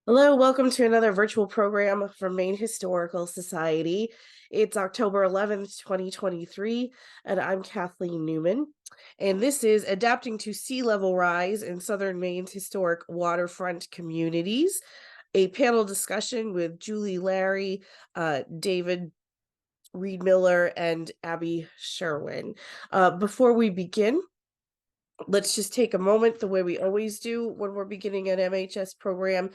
Hello, welcome to another virtual program from Maine Historical Society. It's October 11th, 2023, and I'm Kathleen Newman. And this is Adapting to Sea Level Rise in Southern Maine's Historic Waterfront Communities, a panel discussion with Julie Larry, David Reidmiller, and Abbie Sherwin. Before we begin, let's just take a moment, the way we always do when we're beginning an MHS program,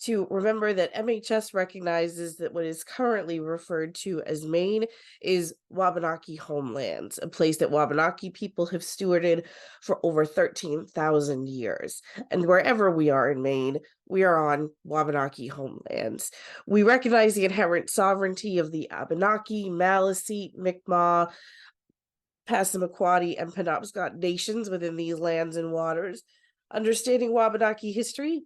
to remember that MHS recognizes that what is currently referred to as Maine is Wabanaki homelands, a place that Wabanaki people have stewarded for over 13,000 years. And wherever we are in Maine, we are on Wabanaki homelands. We recognize the inherent sovereignty of the Abenaki, Maliseet, Mi'kmaq, Passamaquoddy, and Penobscot nations within these lands and waters. Understanding Wabanaki history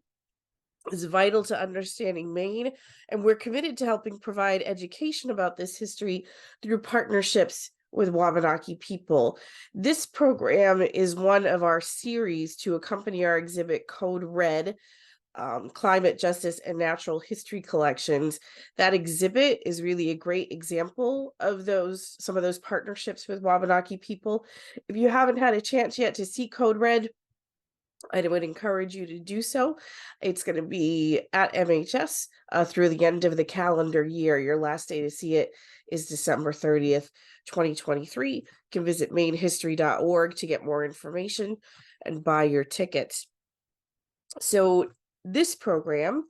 is vital to understanding Maine, and we're committed to helping provide education about this history through partnerships with Wabanaki people. This program is one of our series to accompany our exhibit Code Red, Climate Justice and Natural History Collections. That exhibit is really a great example of some of those partnerships with Wabanaki people. If you haven't had a chance yet to see Code Red, I would encourage you to do so. It's going to be at MHS through the end of the calendar year. Your last day to see it is December 30th, 2023. You can visit mainhistory.org to get more information and buy your tickets. So this program,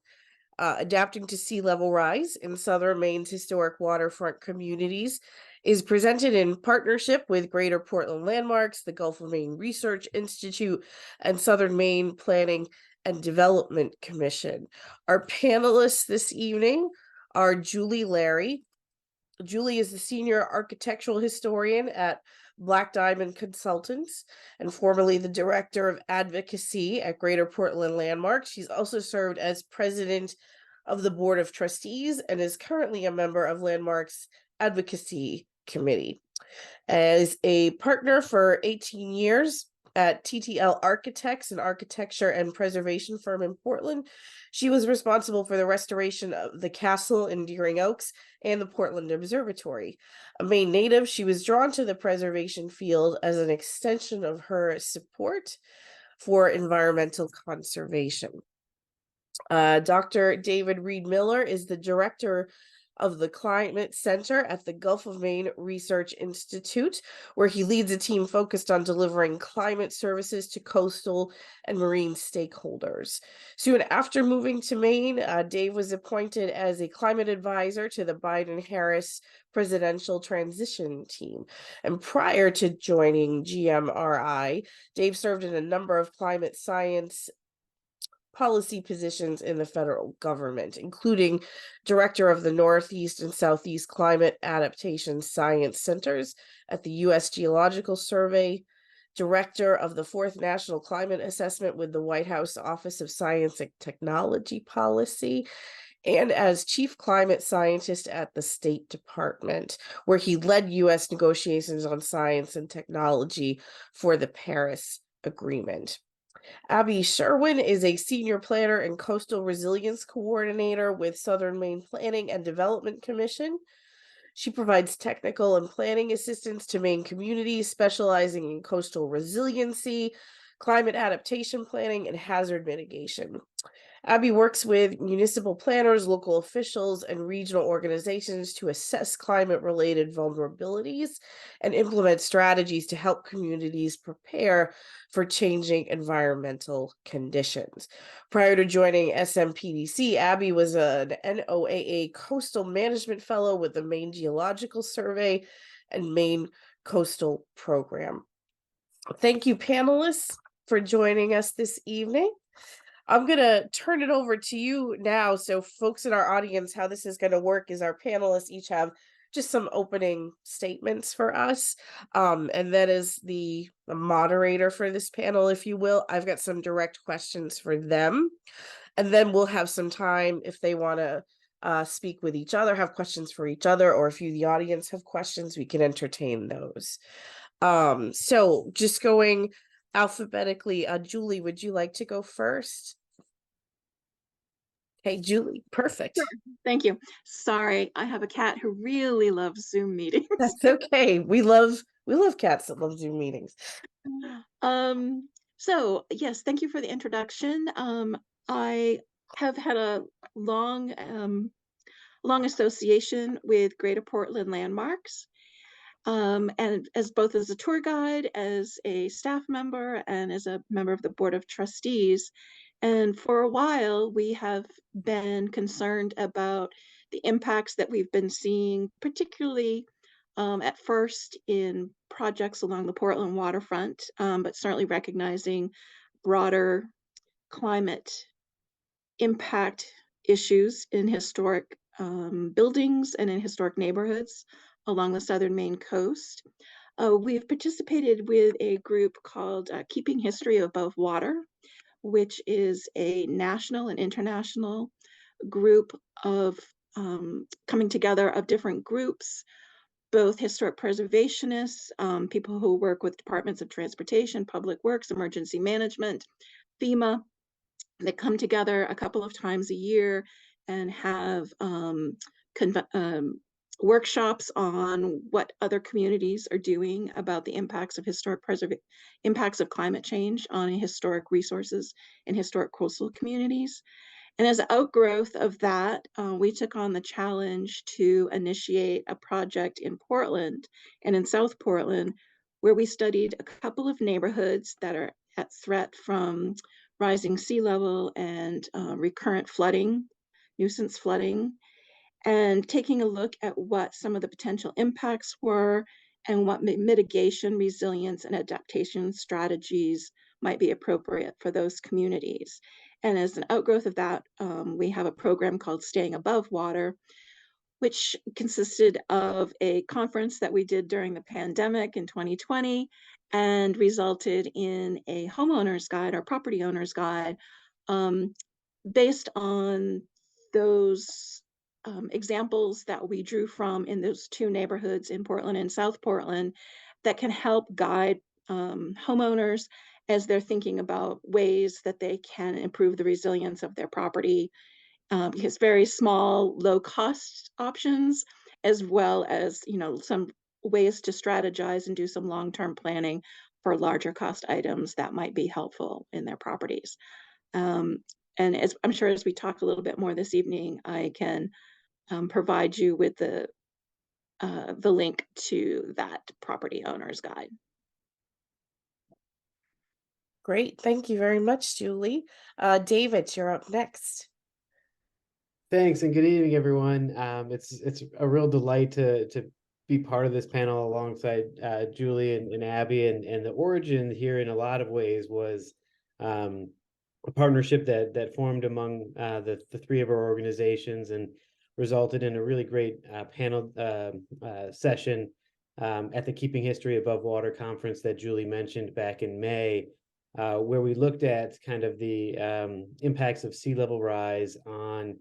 Adapting to Sea Level Rise in Southern Maine's Historic Waterfront Communities, is presented in partnership with Greater Portland Landmarks, the Gulf of Maine Research Institute, and Southern Maine Planning and Development Commission. Our panelists this evening are Julie Larry. Julie is the senior architectural historian at Black Diamond Consultants and formerly the director of advocacy at Greater Portland Landmarks. She's also served as president of the board of trustees and is currently a member of Landmarks Advocacy Committee. As a partner for 18 years at TTL Architects, an architecture and preservation firm in Portland, she was responsible for the restoration of the castle in Deering Oaks and the Portland Observatory. A Maine native, she was drawn to the preservation field as an extension of her support for environmental conservation. Dr. David Reidmiller is the director of the Climate Center at the Gulf of Maine Research Institute, where he leads a team focused on delivering climate services to coastal and marine stakeholders. Soon after moving to Maine, Dave was appointed as a climate advisor to the Biden-Harris presidential transition team. And prior to joining GMRI, Dave served in a number of climate science policy positions in the federal government, including director of the Northeast and Southeast Climate Adaptation Science Centers at the U.S. Geological Survey, director of the Fourth National Climate Assessment with the White House Office of Science and Technology Policy, and as chief climate scientist at the State Department, where he led U.S. negotiations on science and technology for the Paris Agreement. Abbie Sherwin is a senior planner and coastal resilience coordinator with Southern Maine Planning and Development Commission. She provides technical and planning assistance to Maine communities, specializing in coastal resiliency, climate adaptation planning, and hazard mitigation. Abbie works with municipal planners, local officials, and regional organizations to assess climate-related vulnerabilities and implement strategies to help communities prepare for changing environmental conditions. Prior to joining SMPDC, Abbie was an NOAA Coastal Management Fellow with the Maine Geological Survey and Maine Coastal Program. Thank you, panelists, for joining us this evening. I'm going to turn it over to you now. So folks in our audience, how this is going to work is our panelists each have just some opening statements for us. And that is the moderator for this panel, if you will. I've got some direct questions for them. And then we'll have some time if they want to speak with each other, have questions for each other, or if you, the audience, have questions, we can entertain those. So just going alphabetically, Julie, would you like to go first? Hey, Julie, Sure. perfect. Thank you. Sorry, I have a cat who really loves Zoom meetings. That's okay. We love cats that love Zoom meetings. Um, so yes, thank you for the introduction. I have had a long, long association with Greater Portland Landmarks, and as both as a tour guide, as a staff member, and as a member of the Board of Trustees. And for a while, we have been concerned about the impacts that we've been seeing, particularly at first in projects along the Portland waterfront, but certainly recognizing broader climate impact issues in historic buildings and in historic neighborhoods along the southern Maine coast. We've participated with a group called Keeping History Above Water, which is a national and international group of coming together of different groups, both historic preservationists, people who work with departments of transportation, public works, emergency management, FEMA, that come together a couple of times a year and have workshops on what other communities are doing about the impacts of impacts of climate change on historic resources and historic coastal communities. And as an outgrowth of that, we took on the challenge to initiate a project in Portland and in South Portland, where we studied a couple of neighborhoods that are at threat from rising sea level and recurrent flooding, nuisance flooding, and taking a look at what some of the potential impacts were and what mitigation, resilience, and adaptation strategies might be appropriate for those communities. And as an outgrowth of that, we have a program called Staying Above Water, which consisted of a conference that we did during the pandemic in 2020 and resulted in a homeowner's guide, or property owner's guide, um, based on those examples that we drew from in those two neighborhoods in Portland and South Portland that can help guide homeowners as they're thinking about ways that they can improve the resilience of their property, because very small, low cost options, as well as, some ways to strategize and do some long-term planning for larger cost items that might be helpful in their properties. Um, and as I'm sure as we talk a little bit more this evening, I can provide you with the link to that property owner's guide. Great. Thank you very much, Julie. David, you're up next. Thanks and good evening, everyone. It's a real delight to be part of this panel alongside Julie and Abbie, and the origin here in a lot of ways was a partnership that formed among the three of our organizations and resulted in a really great panel session at the Keeping History Above Water conference that Julie mentioned back in May, where we looked at kind of the impacts of sea level rise on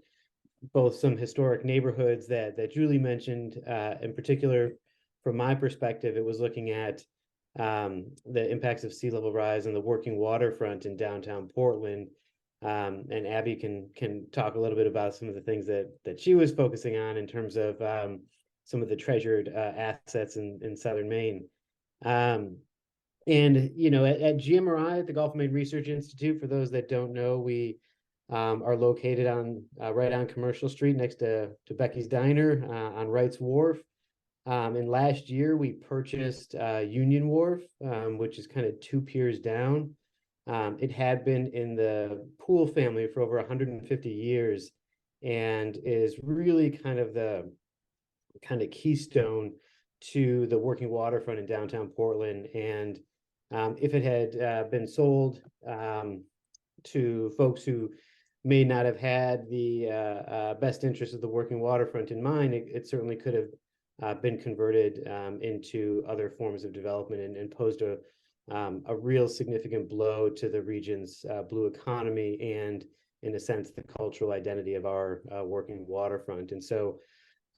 both some historic neighborhoods that Julie mentioned. In particular, from my perspective, it was looking at the impacts of sea level rise on the working waterfront in downtown Portland. And Abbie can talk a little bit about some of the things that she was focusing on in terms of some of the treasured assets in southern Maine. And at GMRI, at the Gulf of Maine Research Institute, for those that don't know, we are located on right on Commercial Street next to Becky's Diner on Wright's Wharf. And last year we purchased Union Wharf, which is kind of two piers down. It had been in the Poole family for over 150 years and is really kind of the keystone to the working waterfront in downtown Portland. And if it had been sold to folks who may not have had the best interest of the working waterfront in mind, it certainly could have been converted into other forms of development and posed a real significant blow to the region's blue economy and, in a sense, the cultural identity of our working waterfront. And so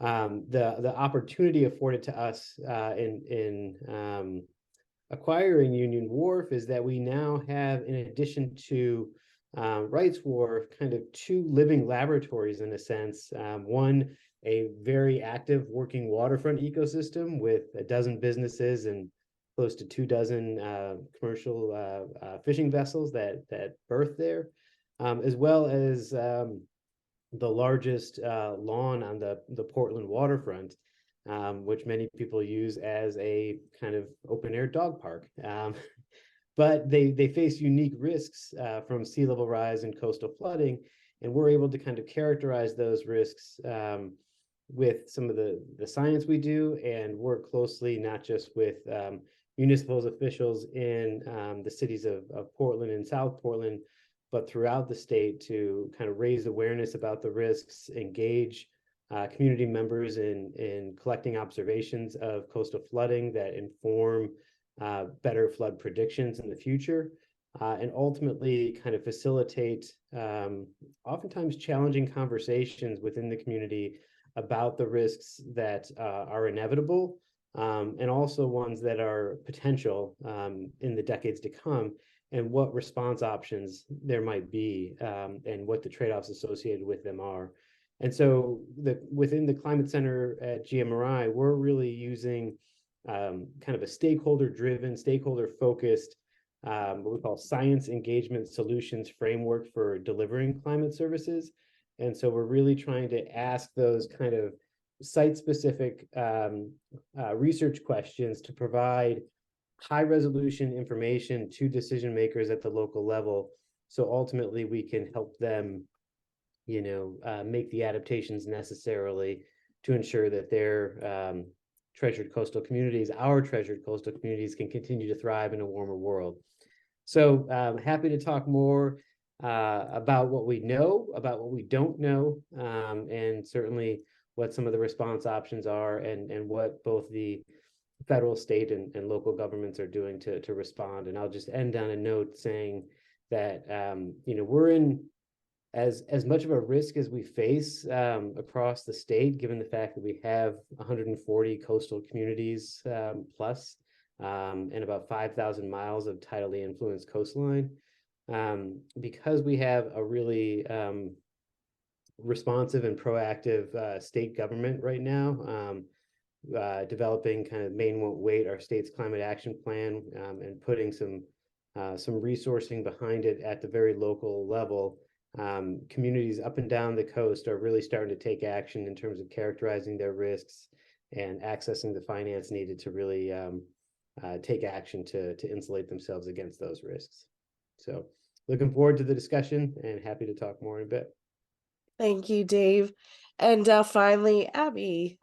the opportunity afforded to us in acquiring Union Wharf is that we now have, in addition to Rights Wharf kind of two living laboratories in a sense. One, a very active working waterfront ecosystem with a dozen businesses and close to 24 commercial fishing vessels that berth there, as well as the largest lawn on the Portland waterfront, which many people use as a kind of open air dog park. But they face unique risks from sea level rise and coastal flooding, and we're able to kind of characterize those risks with some of the science we do, and work closely not just with municipal officials in the cities of Portland and South Portland, but throughout the state to kind of raise awareness about the risks, engage community members in collecting observations of coastal flooding that inform better flood predictions in the future, and ultimately kind of facilitate oftentimes challenging conversations within the community about the risks that are inevitable, and also ones that are potential in the decades to come, and what response options there might be, and what the trade-offs associated with them are. And so within the Climate Center at GMRI, we're really using kind of a stakeholder-driven, stakeholder-focused, what we call science engagement solutions framework for delivering climate services. And so we're really trying to ask those kind of site-specific research questions to provide high-resolution information to decision makers at the local level, so ultimately we can help them, make the adaptations necessarily to ensure that their treasured coastal communities, our treasured coastal communities, can continue to thrive in a warmer world. So happy to talk more about what we know, about what we don't know, and certainly what some of the response options are, and what both the federal, state, and local governments are doing to respond. And I'll just end on a note saying that we're in as much of a risk as we face across the state, given the fact that we have 140 coastal communities plus, and about 5,000 miles of tidally influenced coastline. Because we have a really responsive and proactive state government right now, developing kind of Maine Won't Wait, our state's climate action plan, and putting some resourcing behind it at the very local level. Communities up and down the coast are really starting to take action in terms of characterizing their risks and accessing the finance needed to really take action to insulate themselves against those risks. So looking forward to the discussion and happy to talk more in a bit. Thank you, Dave. And finally, Abbie.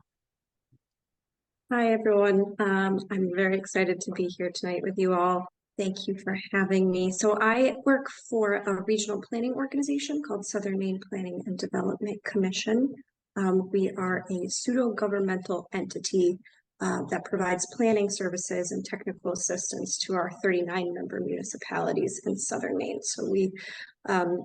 Hi, everyone. I'm very excited to be here tonight with you all. Thank you for having me. So I work for a regional planning organization called Southern Maine Planning and Development Commission. We are a pseudo-governmental entity that provides planning services and technical assistance to our 39 member municipalities in Southern Maine. So we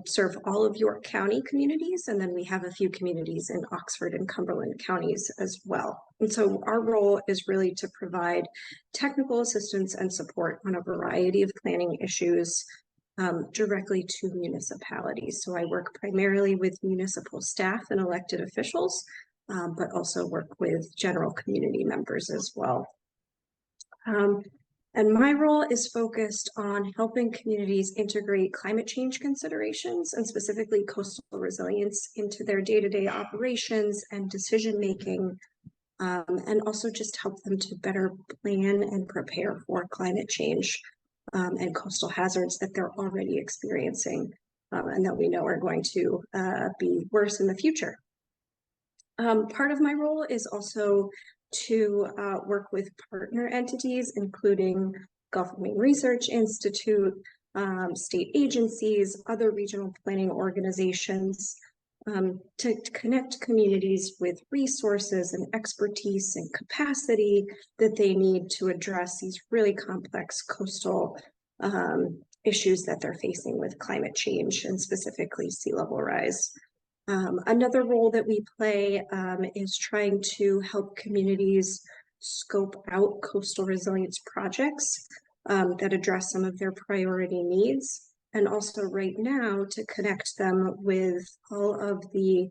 serve all of York County communities, and then we have a few communities in Oxford and Cumberland counties as well. And so our role is really to provide technical assistance and support on a variety of planning issues directly to municipalities. So I work primarily with municipal staff and elected officials, but also work with general community members as well. And my role is focused on helping communities integrate climate change considerations and specifically coastal resilience into their day-to-day operations and decision-making, and also just help them to better plan and prepare for climate change and coastal hazards that they're already experiencing and that we know are going to be worse in the future. Part of my role is also to work with partner entities, including Gulf of Maine Research Institute, state agencies, other regional planning organizations, to connect communities with resources and expertise and capacity that they need to address these really complex coastal issues that they're facing with climate change and specifically sea level rise. Another role that we play is trying to help communities scope out coastal resilience projects that address some of their priority needs. and also right now to connect them with all of the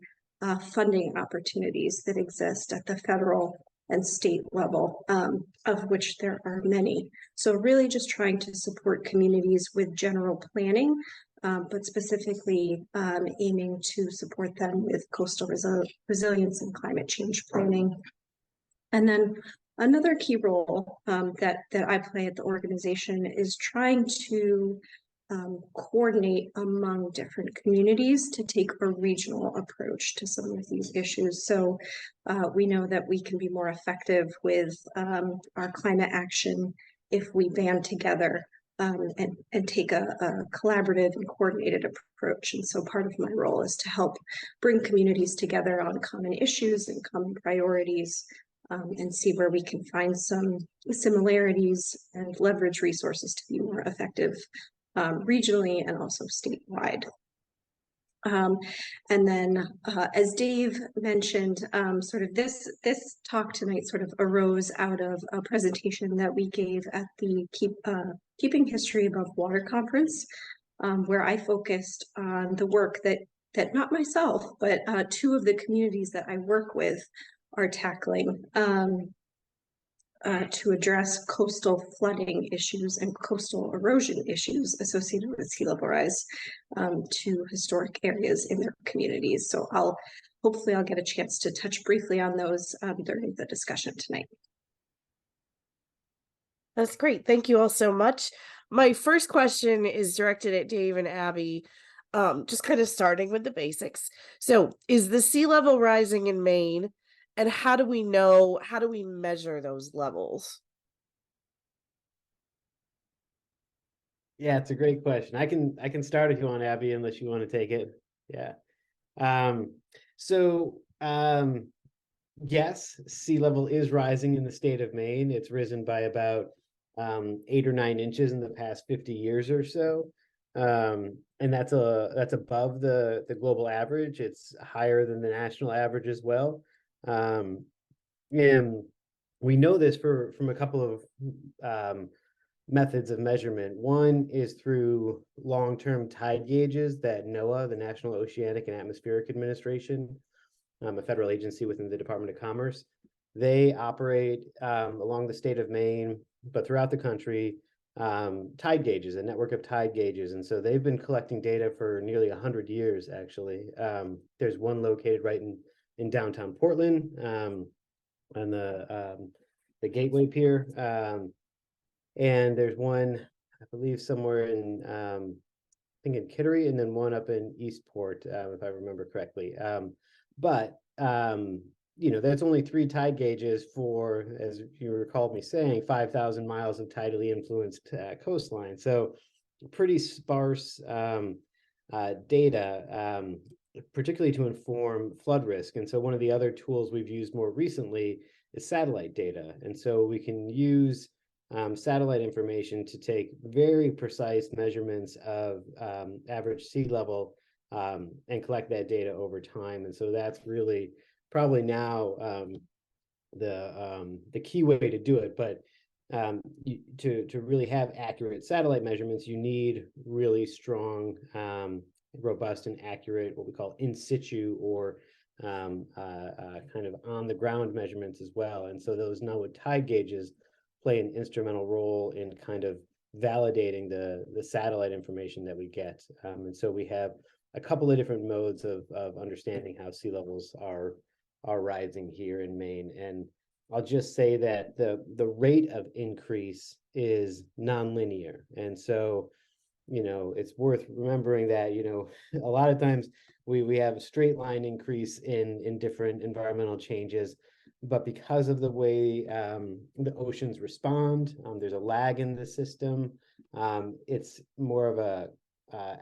funding opportunities that exist at the federal and state level, of which there are many. So really just trying to support communities with general planning, but specifically aiming to support them with coastal resilience and climate change planning. And then another key role that I play at the organization is trying to coordinate among different communities to take a regional approach to some of these issues. So we know that we can be more effective with our climate action if we band together and take a collaborative and coordinated approach. And so part of my role is to help bring communities together on common issues and common priorities, and see where we can find some similarities and leverage resources to be more effective regionally and also statewide. And then, as Dave mentioned, sort of this talk tonight sort of arose out of a presentation that we gave at the Keeping History Above Water conference, where I focused on the work that not myself, but two of the communities that I work with are tackling to address coastal flooding issues and coastal erosion issues associated with sea level rise to historic areas in their communities. So hopefully I'll get a chance to touch briefly on those during the discussion tonight. That's great. Thank you all so much. My first question is directed at Dave and Abbie, just kind of starting with the basics. So is the sea level rising in Maine? And how do we measure those levels? Yeah, it's a great question. I can start if you want, Abbie, unless you want to take it. Yeah. Yes, sea level is rising in the state of Maine. It's risen by about 8 or 9 inches in the past 50 years or so. And that's above the global average. It's higher than the national average as well. And we know this from a couple of methods of measurement. One is through long-term tide gauges that NOAA, the National Oceanic and Atmospheric Administration, a federal agency within the Department of Commerce, they operate along the state of Maine, but throughout the country, tide gauges, a network of tide gauges. And so they've been collecting data for nearly 100 years, actually. There's one located right in downtown Portland, on the Gateway Pier, and there's one, I believe, somewhere in I think in Kittery, and then one up in Eastport, if I remember correctly. But that's only 3 tide gauges for, as you recall me saying, 5,000 miles of tidally influenced coastline. So pretty sparse data, particularly to inform flood risk. And so one of the other tools we've used more recently is satellite data. And so we can use satellite information to take very precise measurements of average sea level and collect that data over time. And so that's really probably now the key way to do it. But to really have accurate satellite measurements, you need really strong, robust and accurate, what we call in situ or kind of on the ground measurements as well. And so those NOAA tide gauges play an instrumental role in kind of validating the satellite information that we get. And so we have a couple of different modes of understanding how sea levels are rising here in Maine. And I'll just say that the rate of increase is nonlinear. And so, it's worth remembering that, a lot of times we have a straight line increase in different environmental changes, but because of the way the oceans respond, there's a lag in the system. It's more of a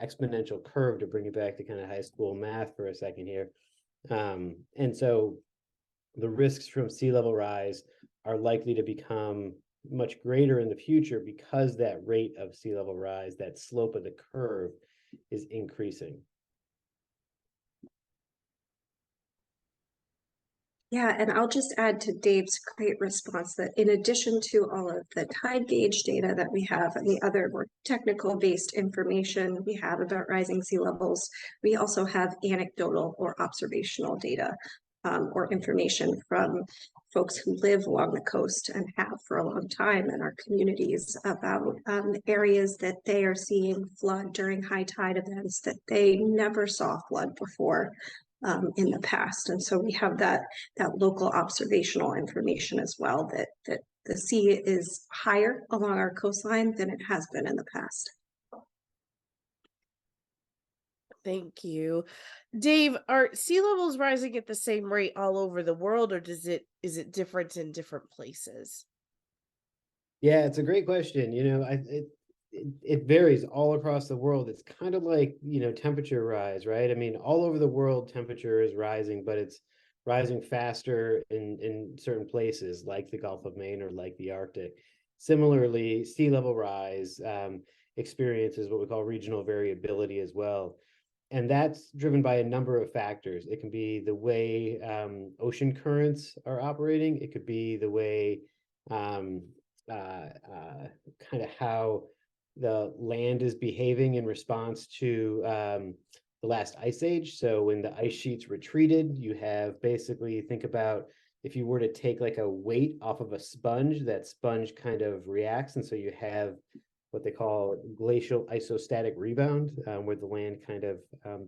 exponential curve, to bring it back to kind of high school math for a second here. And so the risks from sea level rise are likely to become much greater in the future because that rate of sea level rise, that slope of the curve, is increasing. Yeah, and I'll just add to Dave's great response that in addition to all of the tide gauge data that we have and the other more technical based information we have about rising sea levels, we also have anecdotal or observational data or information from folks who live along the coast and have for a long time in our communities about areas that they are seeing flood during high tide events that they never saw flood before. In the past. And so we have that local observational information as well, that the sea is higher along our coastline than it has been in the past. Thank you. Dave, are sea levels rising at the same rate all over the world, or is it different in different places? Yeah, it's a great question. It varies all across the world. It's kind of like, temperature rise, right? I mean, all over the world, temperature is rising, but it's rising faster in certain places like the Gulf of Maine or like the Arctic. Similarly, sea level rise experiences what we call regional variability as well. And that's driven by a number of factors. It can be the way ocean currents are operating. It could be the way kind of how the land is behaving in response to the last ice age. So when the ice sheets retreated, you have basically, think about if you were to take like a weight off of a sponge, that sponge kind of reacts. And so you have what they call glacial isostatic rebound, where the land kind of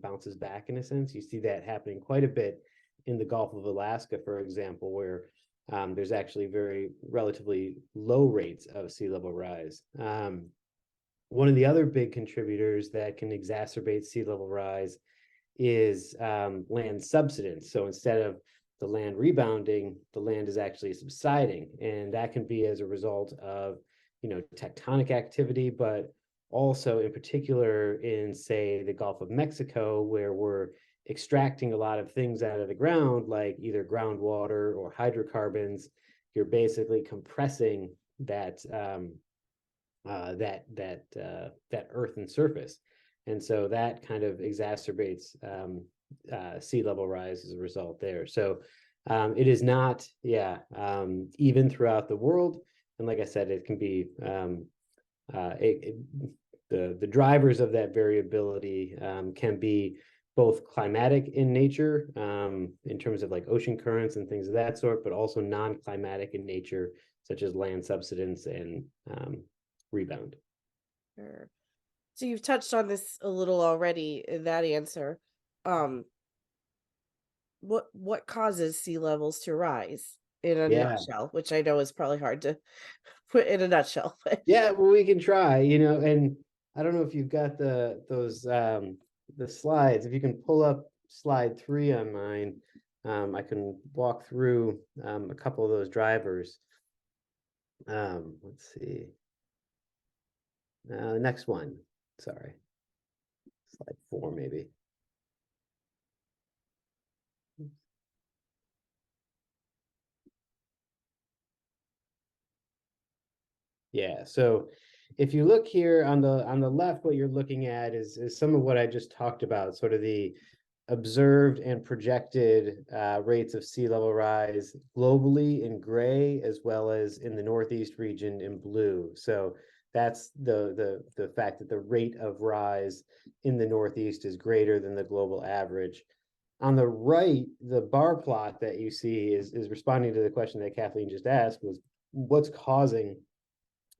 bounces back in a sense. You see that happening quite a bit in the Gulf of Alaska, for example, where there's actually very relatively low rates of sea level rise. One of the other big contributors that can exacerbate sea level rise is land subsidence. So instead of the land rebounding, the land is actually subsiding. And that can be as a result of, tectonic activity, but also in particular in, say, the Gulf of Mexico, where we're extracting a lot of things out of the ground, like either groundwater or hydrocarbons. You're basically compressing that earthen surface, and so that kind of exacerbates sea level rise as a result there. So it is not, even throughout the world, and like I said, it can be the drivers of that variability can be both climatic in nature, in terms of like ocean currents and things of that sort, but also non-climatic in nature, such as land subsidence and rebound. Sure. So you've touched on this a little already in that answer. What causes sea levels to rise in a Yeah. nutshell, which I know is probably hard to put in a nutshell, but Yeah, well, we can try, and I don't know if you've got the slides. If you can pull up slide 3 on mine, I can walk through a couple of those drivers. Let's see. The next one, sorry. Slide 4, maybe. Yeah, so if you look here on the left, what you're looking at is some of what I just talked about, sort of the observed and projected rates of sea level rise globally in gray, as well as in the Northeast region in blue. So that's the fact that the rate of rise in the Northeast is greater than the global average. On the right, the bar plot that you see is responding to the question that Kathleen just asked, was what's causing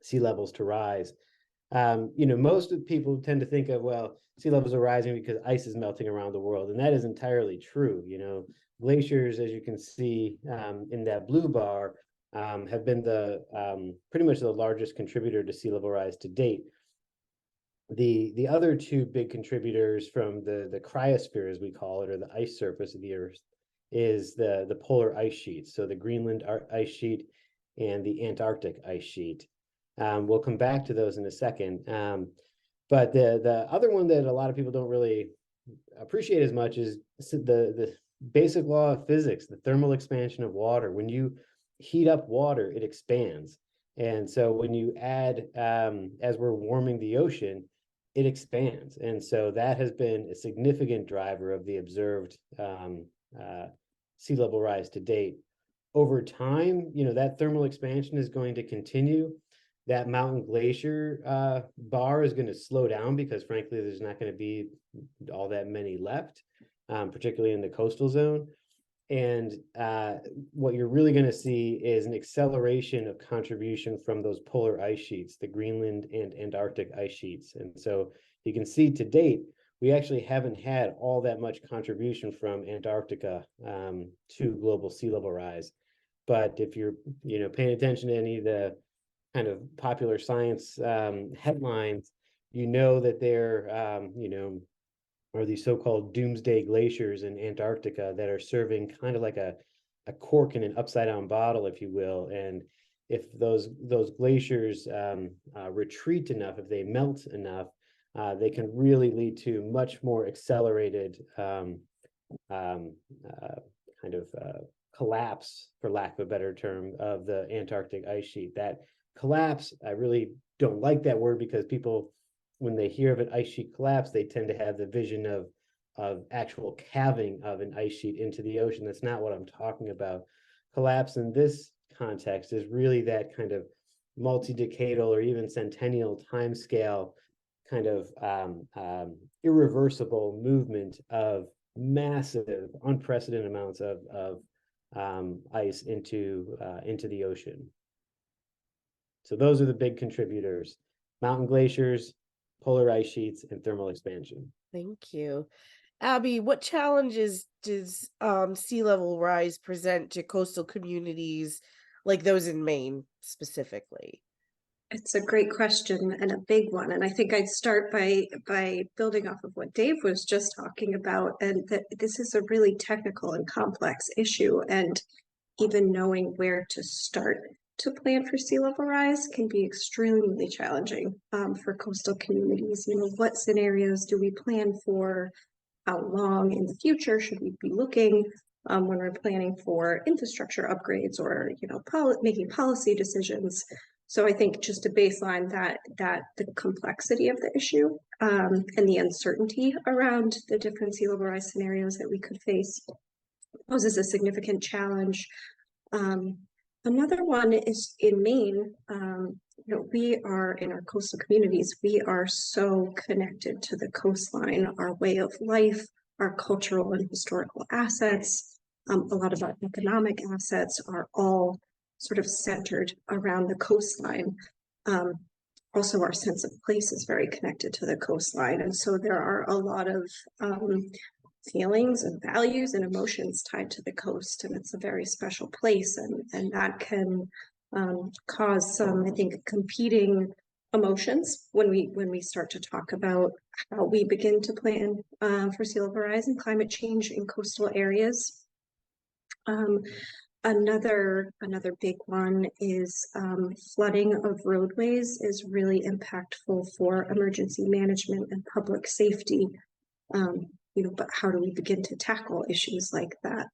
sea levels to rise. Most of the people tend to think of, well, sea levels are rising because ice is melting around the world, and that is entirely true. Glaciers, as you can see in that blue bar, have been pretty much the largest contributor to sea level rise to date. The other two big contributors from the cryosphere, as we call it, or the ice surface of the Earth, is the polar ice sheets. So the Greenland ice sheet and the Antarctic ice sheet. We'll come back to those in a second. But the other one that a lot of people don't really appreciate as much is the basic law of physics, the thermal expansion of water. When you heat up water, it expands. And so when you add, as we're warming the ocean, it expands. And so that has been a significant driver of the observed sea level rise to date. Over time, that thermal expansion is going to continue. That mountain glacier bar is going to slow down because, frankly, there's not going to be all that many left, particularly in the coastal zone. And what you're really going to see is an acceleration of contribution from those polar ice sheets, the Greenland and Antarctic ice sheets. And so you can see to date, we actually haven't had all that much contribution from Antarctica to global sea level rise. But if you're, paying attention to any of the kind of popular science headlines, that there, are these so-called doomsday glaciers in Antarctica that are serving kind of like a cork in an upside-down bottle, if you will. And if those glaciers retreat enough, if they melt enough, they can really lead to much more accelerated collapse, for lack of a better term, of the Antarctic ice sheet. That collapse, I really don't like that word, because people, when they hear of an ice sheet collapse, they tend to have the vision of actual calving of an ice sheet into the ocean. That's not what I'm talking about. Collapse in this context is really that kind of multi-decadal or even centennial timescale kind of irreversible movement of massive, unprecedented amounts of ice into the ocean. So those are the big contributors: mountain glaciers, polar ice sheets, and thermal expansion. Thank you. Abbie, what challenges does sea level rise present to coastal communities like those in Maine specifically? It's a great question and a big one. And I think I'd start by building off of what Dave was just talking about, and that this is a really technical and complex issue. And even knowing where to start to plan for sea level rise can be extremely challenging for coastal communities. What scenarios do we plan for? How long in the future should we be looking when we're planning for infrastructure upgrades or making policy decisions? So I think just to baseline that the complexity of the issue and the uncertainty around the different sea level rise scenarios that we could face poses a significant challenge. Another one is in Maine. We are in our coastal communities, we are so connected to the coastline, our way of life, our cultural and historical assets, a lot of our economic assets are all sort of centered around the coastline. Also, our sense of place is very connected to the coastline. And so there are a lot of feelings and values and emotions tied to the coast, and it's a very special place, and that can cause some, I think, competing emotions when we start to talk about how we begin to plan for sea level rise and climate change in coastal areas. Another big one is flooding of roadways is really impactful for emergency management and public safety. But how do we begin to tackle issues like that?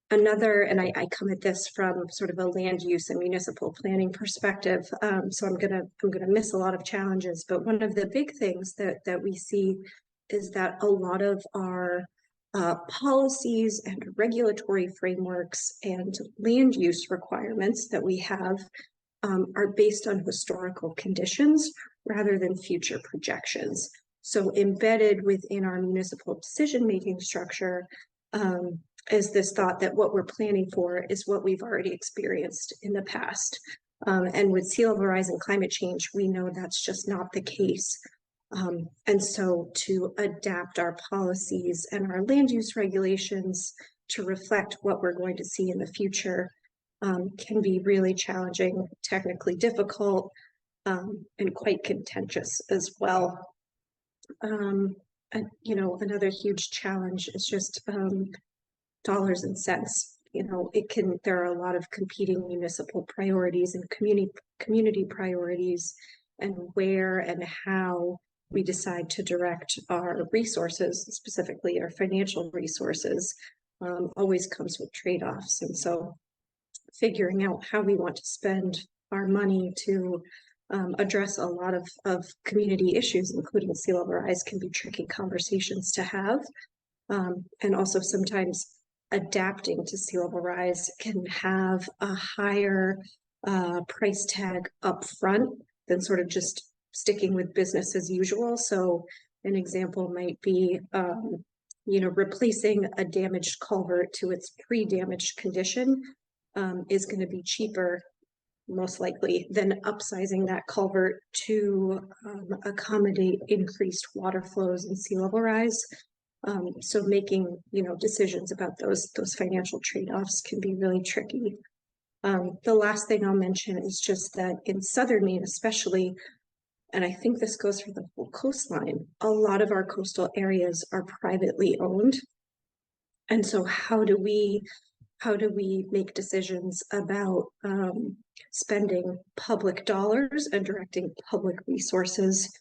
Another, and I come at this from sort of a land use and municipal planning perspective, so I'm gonna miss a lot of challenges. But one of the big things that we see is that a lot of our policies and regulatory frameworks and land use requirements that we have are based on historical conditions rather than future projections. So embedded within our municipal decision-making structure is this thought that what we're planning for is what we've already experienced in the past. And with sea level rise and climate change, we know that's just not the case. And so to adapt our policies and our land use regulations to reflect what we're going to see in the future can be really challenging, technically difficult, and quite contentious as well. And another huge challenge is just dollars and cents. There are a lot of competing municipal priorities and community priorities, and where and how we decide to direct our resources, specifically our financial resources, always comes with trade-offs. And so figuring out how we want to spend our money to address a lot of community issues, including sea level rise, can be tricky conversations to have. And also sometimes adapting to sea level rise can have a higher price tag up front than sort of just sticking with business as usual. So an example might be, replacing a damaged culvert to its pre-damaged condition is going to be cheaper, most likely, than upsizing that culvert to accommodate increased water flows and sea level rise. So making, decisions about those financial trade-offs can be really tricky. The last thing I'll mention is just that in southern Maine, especially, and I think this goes for the whole coastline, a lot of our coastal areas are privately owned. And so how do we make decisions about spending public dollars and directing public resources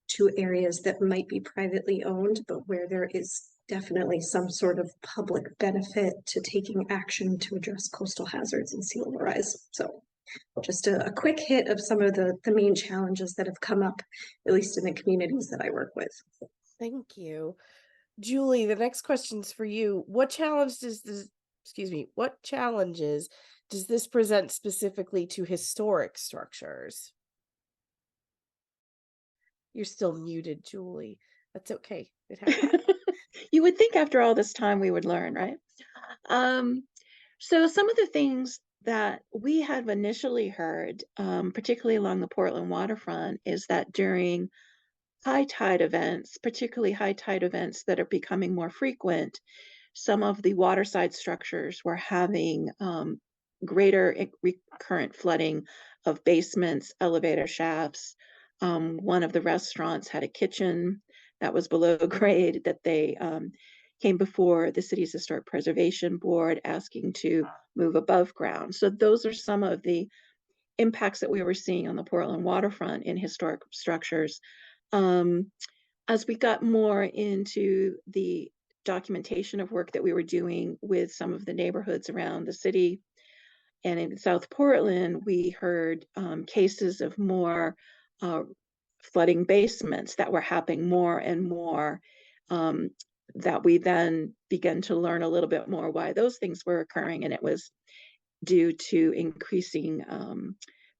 to areas that might be privately owned, but where there is definitely some sort of public benefit to taking action to address coastal hazards and sea level rise? So just a quick hit of some of the main challenges that have come up, at least in the communities that I work with. Thank you. Julie, the next question's for you. What challenges does this present specifically to historic structures? You're still muted, Julie. That's okay. It happens. You would think after all this time we would learn, right? So some of the things that we have initially heard, particularly along the Portland waterfront, is that during high tide events, particularly high tide events that are becoming more frequent, some of the waterside structures were having greater recurrent flooding of basements, elevator shafts. One of the restaurants had a kitchen that was below grade that they came before the city's historic preservation board asking to move above ground. So those are some of the impacts that we were seeing on the Portland waterfront in historic structures. As we got more into the documentation of work that we were doing with some of the neighborhoods around the city and in South Portland, we heard cases of more flooding basements that were happening more and more, that we then began to learn a little bit more why those things were occurring, and it was due to increasing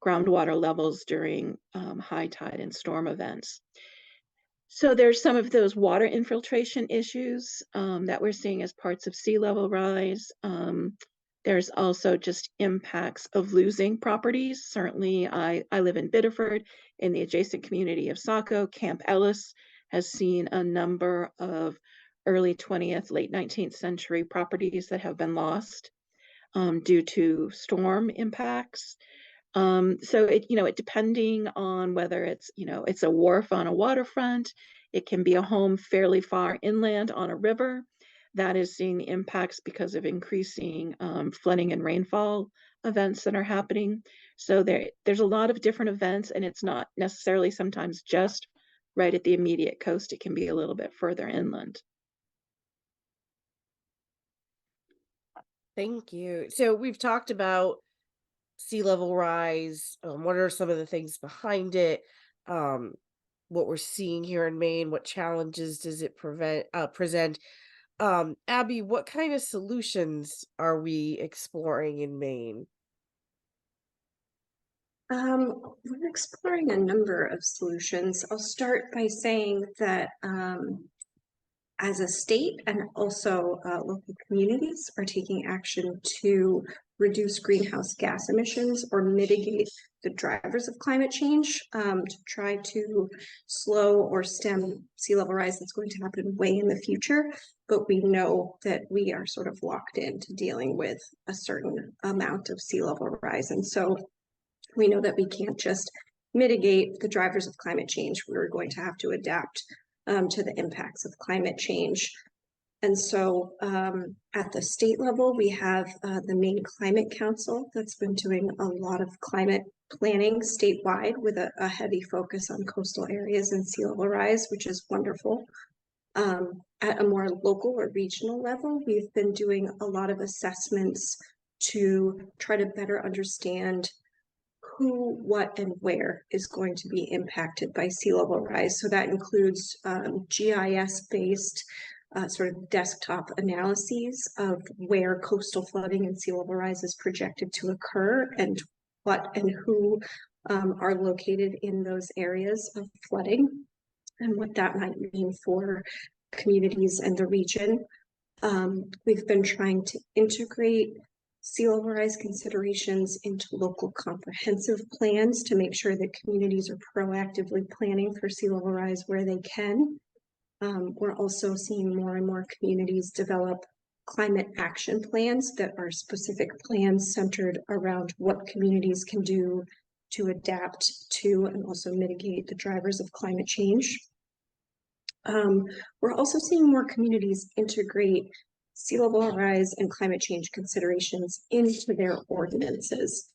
groundwater levels during high tide and storm events. So there's some of those water infiltration issues that we're seeing as parts of sea level rise. There's also just impacts of losing properties. Certainly, I live in Biddeford, in the adjacent community of Saco. Camp Ellis has seen a number of early 20th, late 19th century properties that have been lost due to storm impacts. So it depending on whether it's a wharf on a waterfront, it can be a home fairly far inland on a river that is seeing the impacts because of increasing flooding and rainfall events that are happening. So there's a lot of different events, and it's not necessarily sometimes just right at the immediate coast. It can be a little bit further inland. Thank you. So we've talked about sea level rise. What are some of the things behind it? What we're seeing here in Maine? What challenges does it present? Abbie, what kind of solutions are we exploring in Maine? We're exploring a number of solutions. I'll start by saying that as a state and also local communities are taking action to reduce greenhouse gas emissions or mitigate the drivers of climate change, to try to slow or stem sea level rise that's going to happen way in the future. But we know that we are sort of locked into dealing with a certain amount of sea level rise. And so we know that we can't just mitigate the drivers of climate change. We're going to have to adapt to the impacts of climate change. And so at the state level, we have the Maine Climate Council that's been doing a lot of climate planning statewide with a heavy focus on coastal areas and sea level rise, which is wonderful. At a more local or regional level, we've been doing a lot of assessments to try to better understand who, what, and where is going to be impacted by sea level rise. So that includes GIS-based sort of desktop analyses of where coastal flooding and sea level rise is projected to occur, and what and who are located in those areas of flooding, and what that might mean for communities and the region. We've been trying to integrate sea level rise considerations into local comprehensive plans to make sure that communities are proactively planning for sea level rise where they can. We're also seeing more and more communities develop climate action plans that are specific plans centered around what communities can do to adapt to and also mitigate the drivers of climate change. We're also seeing more communities integrate sea level rise and climate change considerations into their ordinances.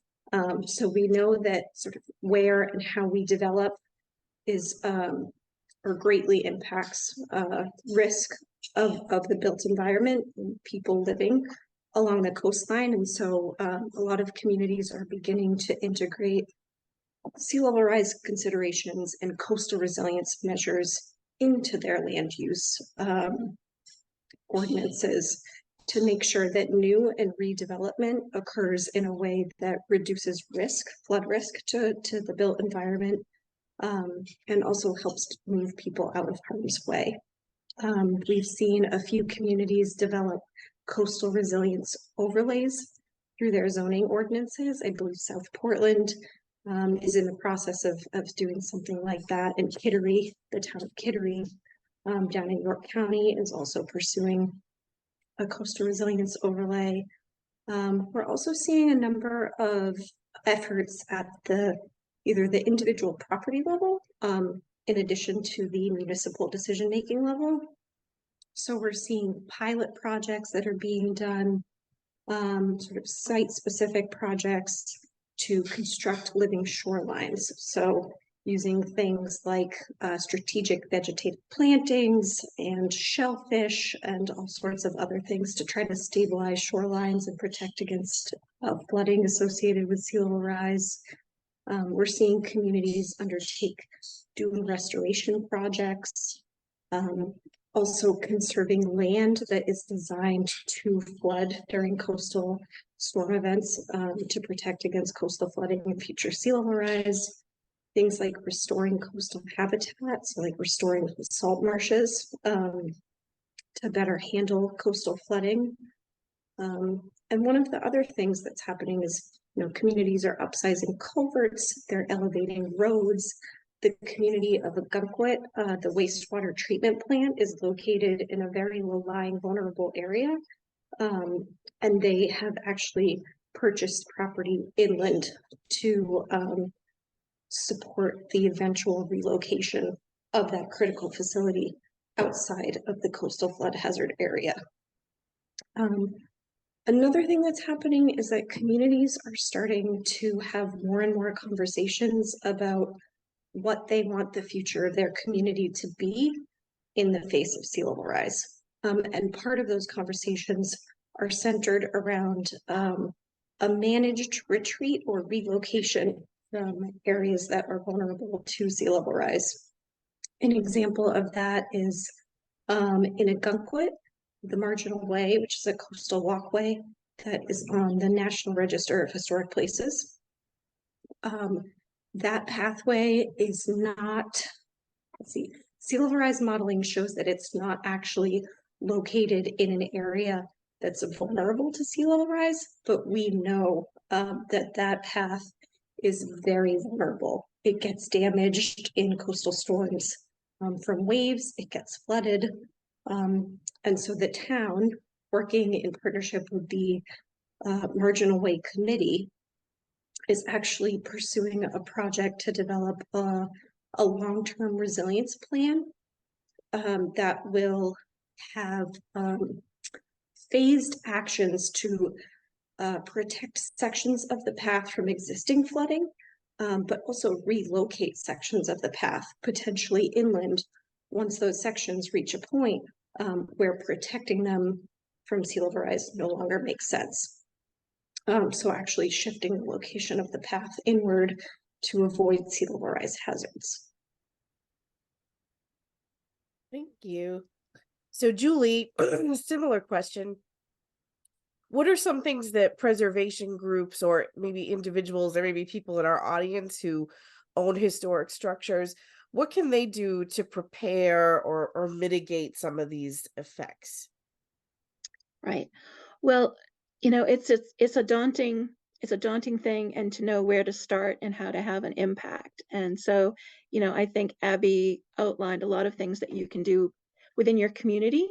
So we know that sort of where and how we develop is or greatly impacts risk of the built environment and people living along the coastline. And so a lot of communities are beginning to integrate sea level rise considerations and coastal resilience measures into their land use ordinances to make sure that new and redevelopment occurs in a way that reduces risk, flood risk to the built environment, and also helps to move people out of harm's way. We've seen a few communities develop coastal resilience overlays through their zoning ordinances. I believe South Portland is in the process of doing something like that. And Kittery, the town of Kittery, down in York County, is also pursuing a coastal resilience overlay. We're also seeing a number of efforts at either the individual property level, in addition to the municipal decision-making level. So we're seeing pilot projects that are being done, sort of site-specific projects to construct living shorelines. So using things like strategic vegetative plantings and shellfish and all sorts of other things to try to stabilize shorelines and protect against flooding associated with sea level rise. We're seeing communities undertake dune restoration projects, also conserving land that is designed to flood during coastal storm events to protect against coastal flooding and future sea level rise. Things like restoring coastal habitats, so like restoring salt marshes to better handle coastal flooding. And one of the other things that's happening is, communities are upsizing culverts, they're elevating roads. The community of Agunquit, the wastewater treatment plant, is located in a very low-lying, vulnerable area. And they have actually purchased property inland to support the eventual relocation of that critical facility outside of the coastal flood hazard area. Another thing that's happening is that communities are starting to have more and more conversations about what they want the future of their community to be in the face of sea level rise. And part of those conversations are centered around a managed retreat or relocation from areas that are vulnerable to sea level rise. An example of that is in Agunquit, the Marginal Way, which is a coastal walkway that is on the National Register of Historic Places. That pathway is not, sea level rise modeling shows that it's not actually located in an area that's vulnerable to sea level rise, but we know that path is very vulnerable. It gets damaged in coastal storms from waves, it gets flooded. And so the town, working in partnership with the Marginal Way Committee, is actually pursuing a project to develop a long-term resilience plan that will have phased actions to protect sections of the path from existing flooding, but also relocate sections of the path, potentially inland, once those sections reach a point where protecting them from sea level rise no longer makes sense. So actually shifting the location of the path inward to avoid sea level rise hazards. Thank you. So Julie, similar question. What are some things that preservation groups or maybe individuals or maybe people in our audience who own historic structures, what can they do to prepare or mitigate some of these effects? Right. Well, it's a daunting thing, and to know where to start and how to have an impact. And so, I think Abbie outlined a lot of things that you can do within your community.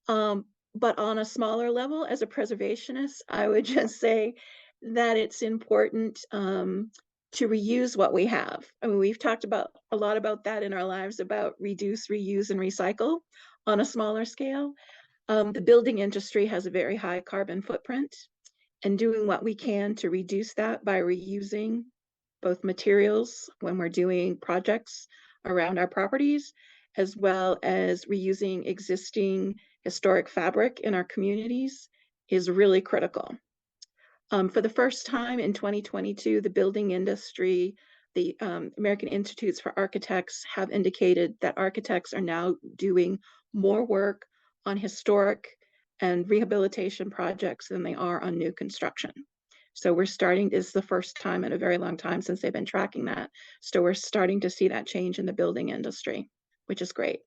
But on a smaller level, as a preservationist, I would just say that it's important to reuse what we have. I mean, we've talked about a lot about that in our lives, about reduce, reuse, and recycle on a smaller scale. The building industry has a very high carbon footprint, and doing what we can to reduce that by reusing both materials when we're doing projects around our properties, as well as reusing existing historic fabric in our communities, is really critical. For the first time in 2022, the building industry, the American Institutes for Architects, have indicated that architects are now doing more work on historic and rehabilitation projects than they are on new construction. So this is the first time in a very long time since they've been tracking that. So we're starting to see that change in the building industry, which is great.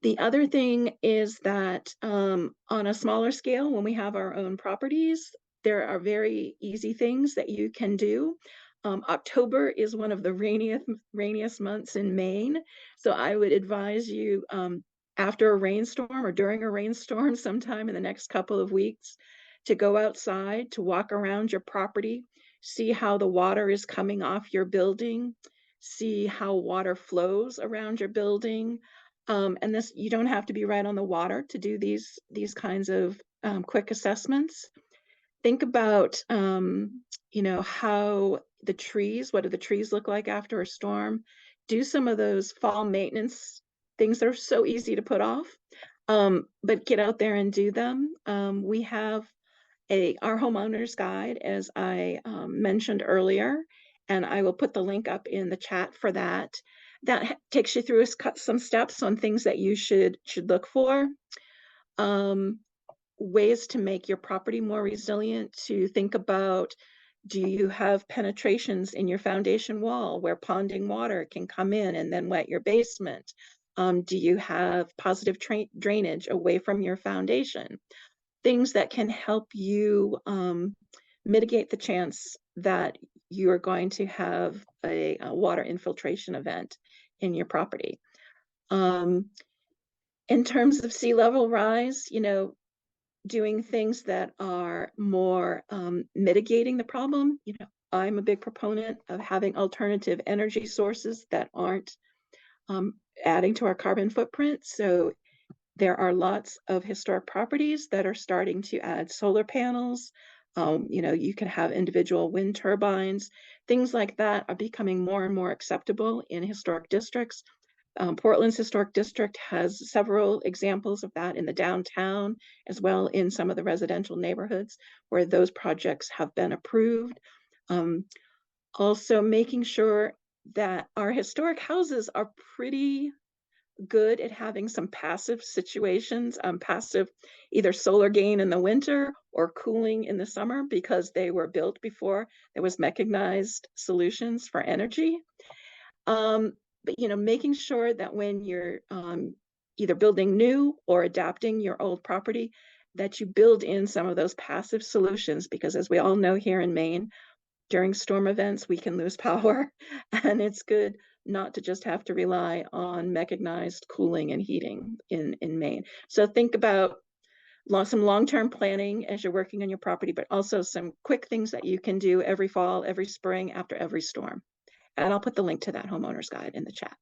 The other thing is that on a smaller scale, when we have our own properties, there are very easy things that you can do. October is one of the rainiest months in Maine. So I would advise you after a rainstorm or during a rainstorm sometime in the next couple of weeks to go outside, to walk around your property, see how the water is coming off your building, see how water flows around your building. And this, you don't have to be right on the water to do these kinds of quick assessments. Think about, how the trees, what do the trees look like after a storm? Do some of those fall maintenance things that are so easy to put off, but get out there and do them. We have our homeowner's guide, as I mentioned earlier, and I will put the link up in the chat for that. That takes you through some steps on things that you should look for. Ways to make your property more resilient, to think about, do you have penetrations in your foundation wall where ponding water can come in and then wet your basement? Do you have positive drainage away from your foundation? Things that can help you mitigate the chance that you are going to have a water infiltration event in your property. In terms of sea level rise, doing things that are more mitigating the problem. I'm a big proponent of having alternative energy sources that aren't adding to our carbon footprint. So there are lots of historic properties that are starting to add solar panels. You can have individual wind turbines. Things like that are becoming more and more acceptable in historic districts. Portland's historic district has several examples of that in the downtown, as well in some of the residential neighborhoods where those projects have been approved. Also making sure that our historic houses are pretty good at having some passive situations, passive either solar gain in the winter or cooling in the summer, because they were built before there was mechanized solutions for energy. But making sure that when you're either building new or adapting your old property, that you build in some of those passive solutions, because as we all know here in Maine, during storm events, we can lose power, and it's good not to just have to rely on mechanized cooling and heating in Maine. So think about some long-term planning as you're working on your property, but also some quick things that you can do every fall, every spring, after every storm. And I'll put the link to that homeowner's guide in the chat.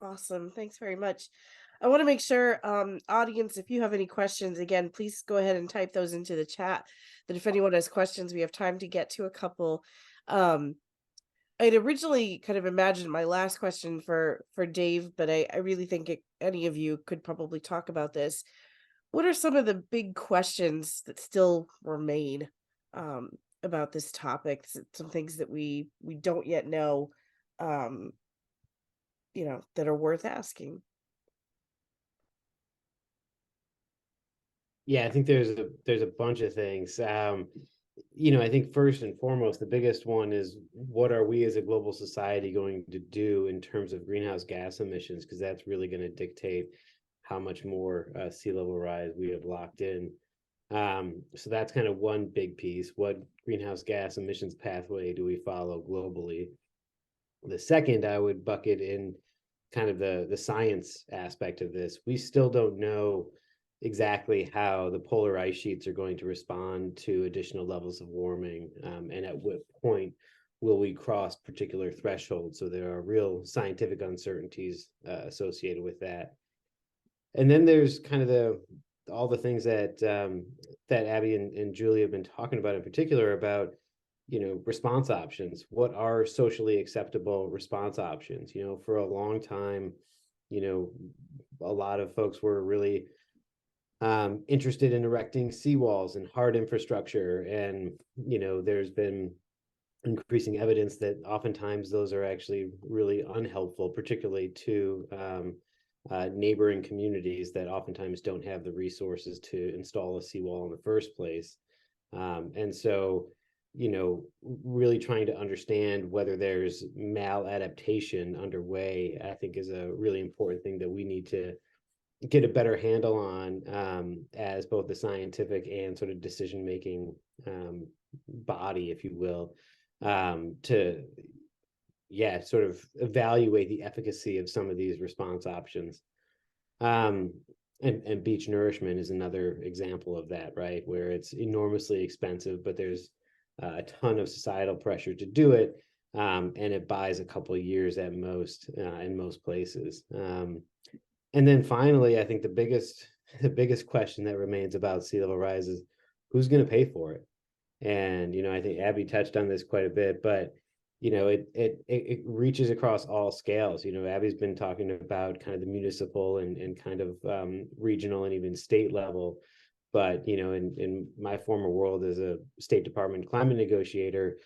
Awesome. Thanks very much. I want to make sure, audience, if you have any questions, again, please go ahead and type those into the chat. That if anyone has questions, we have time to get to a couple. I'd originally kind of imagined my last question for Dave, but I really think any of you could probably talk about this. What are some of the big questions that still remain about this topic? Some things that we don't yet know, that are worth asking. Yeah, I think there's a bunch of things. I think first and foremost, the biggest one is what are we as a global society going to do in terms of greenhouse gas emissions? Because that's really going to dictate how much more sea level rise we have locked in. So that's kind of one big piece. What greenhouse gas emissions pathway do we follow globally? The second I would bucket in kind of the science aspect of this. We still don't know exactly how the polar ice sheets are going to respond to additional levels of warming, and at what point will we cross particular thresholds. So there are real scientific uncertainties associated with that. And then there's kind of all the things that Abbie and Julie have been talking about in particular about response options. What are socially acceptable response options? For a long time, a lot of folks were really interested in erecting seawalls and hard infrastructure. And, there's been increasing evidence that oftentimes those are actually really unhelpful, particularly to neighboring communities that oftentimes don't have the resources to install a seawall in the first place. And so, really trying to understand whether there's maladaptation underway, I think is a really important thing that we need to get a better handle on as both the scientific and sort of decision-making body, if you will, to sort of evaluate the efficacy of some of these response options. And beach nourishment is another example of that, right? Where it's enormously expensive, but there's a ton of societal pressure to do it, and it buys a couple of years at most in most places. And then finally, I think the biggest question that remains about sea level rise is who's going to pay for it. And I think Abbie touched on this quite a bit, but it reaches across all scales. Abbie's been talking about kind of the municipal and kind of regional and even state level. But in my former world as a State Department climate negotiator,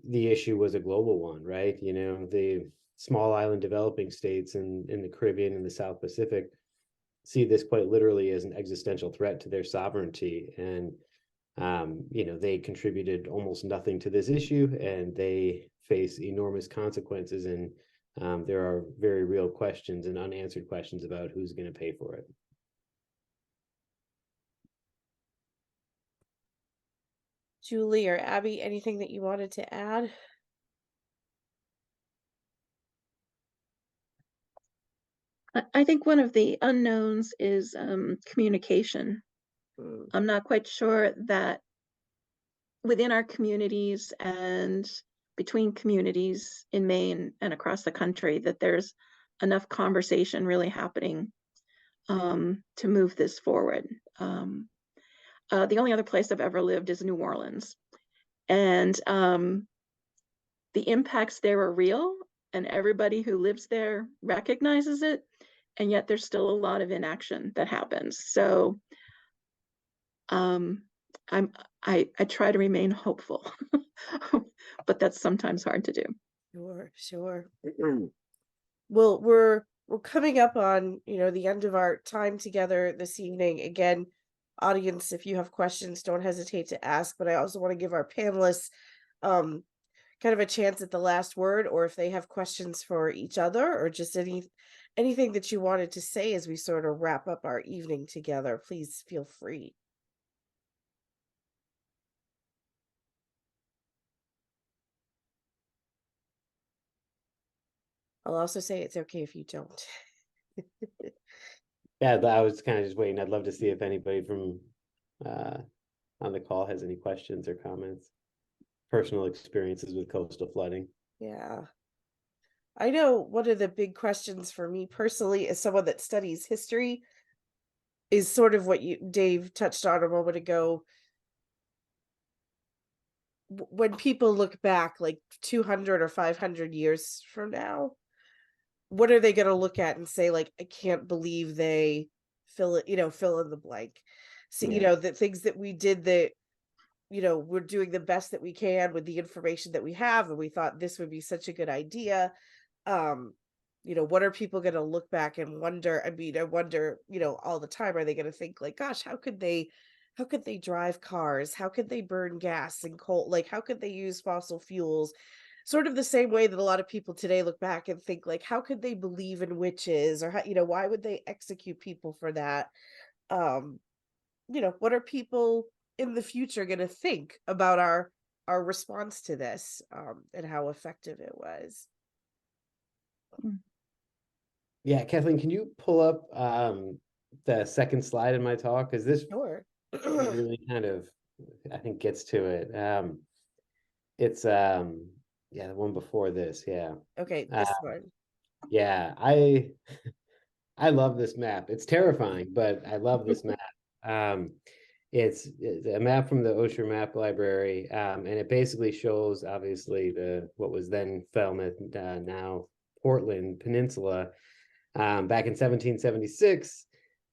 the issue was a global one, right? The small island developing states in the Caribbean and the South Pacific see this quite literally as an existential threat to their sovereignty. And they contributed almost nothing to this issue, and they face enormous consequences. And there are very real questions and unanswered questions about who's going to pay for it. Julie or Abbie, anything that you wanted to add? I think one of the unknowns is communication. I'm not quite sure that within our communities and between communities in Maine and across the country that there's enough conversation really happening to move this forward. The only other place I've ever lived is New Orleans, and the impacts there are real, and everybody who lives there recognizes it, and yet there's still a lot of inaction that happens. So I try to remain hopeful, but that's sometimes hard to do. Sure. Well, we're coming up on the end of our time together this evening. Again, audience, if you have questions, don't hesitate to ask. But I also want to give our panelists kind of a chance at the last word, or if they have questions for each other, or just anything that you wanted to say as we sort of wrap up our evening together, please feel free. I'll also say it's okay if you don't. Yeah, I was kind of just waiting. I'd love to see if anybody from on the call has any questions or comments, personal experiences with coastal flooding. Yeah. I know one of the big questions for me personally, as someone that studies history, is sort of what Dave touched on a moment ago. When people look back like 200 or 500 years from now, what are they going to look at and say, like, I can't believe they fill in the blank. So, the things that we did that, we're doing the best that we can with the information that we have. And we thought this would be such a good idea. what are people going to look back and wonder? I mean, I wonder, all the time, are they going to think like, gosh, how could they drive cars? How could they burn gas and coal? Like, how could they use fossil fuels? Sort of the same way that a lot of people today look back and think like, how could they believe in witches, or how, why would they execute people for that? Um, what are people in the future going to think about our response to this, and how effective it was? Yeah, Kathleen, can you pull up the second slide in my talk? Because this Sure. really kind of, I think, gets to it. It's yeah, the one before this. Yeah. Okay, this one. Yeah, I love this map. It's terrifying, but I love this map. It's a map from the Osher Map Library, and it basically shows, obviously, what was then Falmouth, now Portland Peninsula, back in 1776,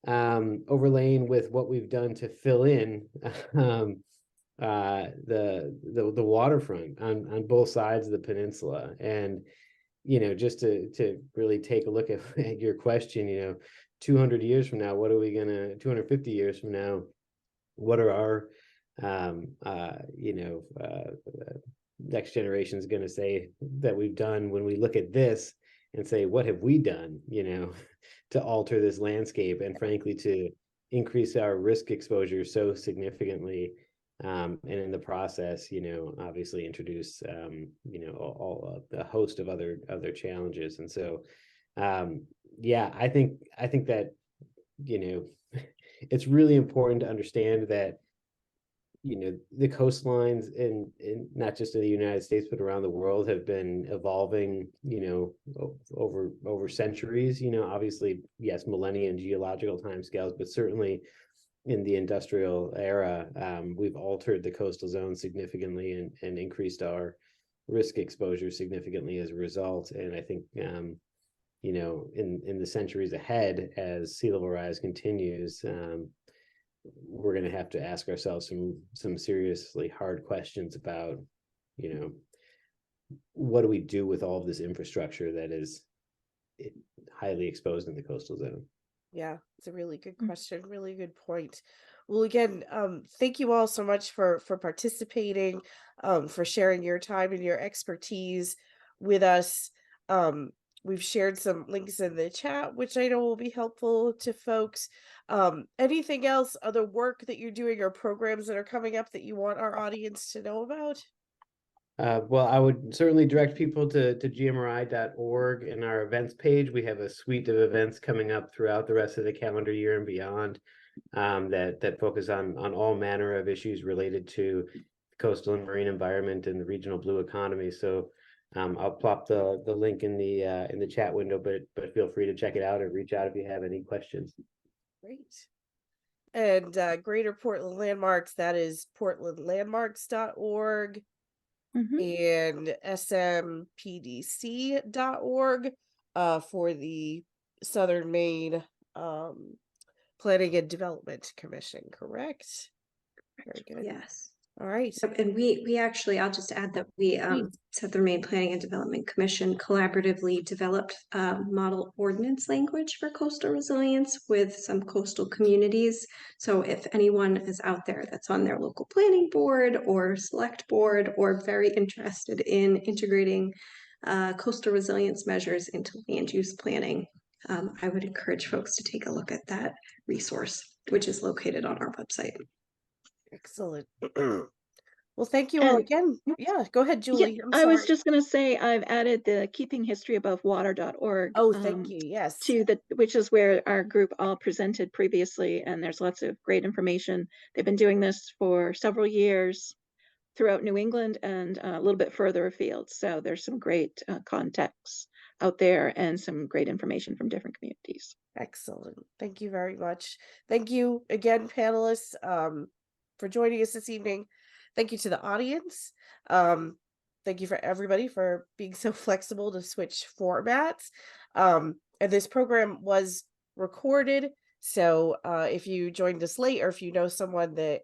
overlain with what we've done to fill in the waterfront on both sides of the peninsula. And just to really take a look at your question, 200 years from now, 250 years from now, what are our next generation is going to say that we've done when we look at this and say, what have we done, to alter this landscape, and frankly, to increase our risk exposure so significantly, and in the process, obviously introduce, a host of other challenges. And so, yeah, I think that, it's really important to understand that, the coastlines in not just in the United States, but around the world, have been evolving, over centuries, obviously, yes, millennia and geological timescales, but certainly in the industrial era, we've altered the coastal zone significantly and increased our risk exposure significantly as a result. And I think, in the centuries ahead, as sea level rise continues, we're going to have to ask ourselves some seriously hard questions about, what do we do with all of this infrastructure that is highly exposed in the coastal zone? Yeah, it's a really good question. Really good point. Well, again, thank you all so much for participating, for sharing your time and your expertise with us. We've shared some links in the chat, which I know will be helpful to folks. Anything else, other work that you're doing or programs that are coming up that you want our audience to know about? Well, I would certainly direct people to gmri.org and our events page. We have a suite of events coming up throughout the rest of the calendar year and beyond, that focus on all manner of issues related to coastal and marine environment and the regional blue economy. So I'll plop the link in the chat window, but feel free to check it out or reach out if you have any questions. Great. And Greater Portland Landmarks, that is portlandlandmarks.org. And smpdc.org for the Southern Maine Planning and Development Commission, correct? Very good. Yes. All right. And we actually, I'll just add that we, Southern Maine Planning and Development Commission, collaboratively developed model ordinance language for coastal resilience with some coastal communities. So if anyone is out there that's on their local planning board or select board, or very interested in integrating coastal resilience measures into land use planning, I would encourage folks to take a look at that resource, which is located on our website. Excellent. Well, thank you all again. Yeah, go ahead, Julie. Yeah, I'm I was sorry. just going to say I've added the keepinghistoryAbovewater.org Oh, thank you. Yes. which is where our group all presented previously, and there's lots of great information. They've been doing this for several years throughout New England and a little bit further afield. So there's some great contexts out there and some great information from different communities. Excellent. Thank you very much. Thank you again, panelists, for joining us this evening. Thank you to the audience. Thank you for everybody for being so flexible to switch formats. And this program was recorded. So if you joined us late, or if you know someone that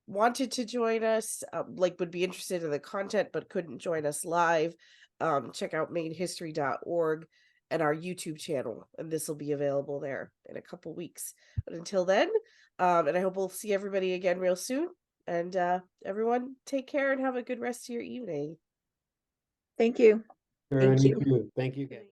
wanted to join us, would be interested in the content but couldn't join us live, check out mainhistory.org and our YouTube channel, and this will be available there in a couple weeks. But until then, and I hope we'll see everybody again real soon. And everyone, take care and have a good rest of your evening. Thank you. Sure, and Thank you you. too. Thank you, guys.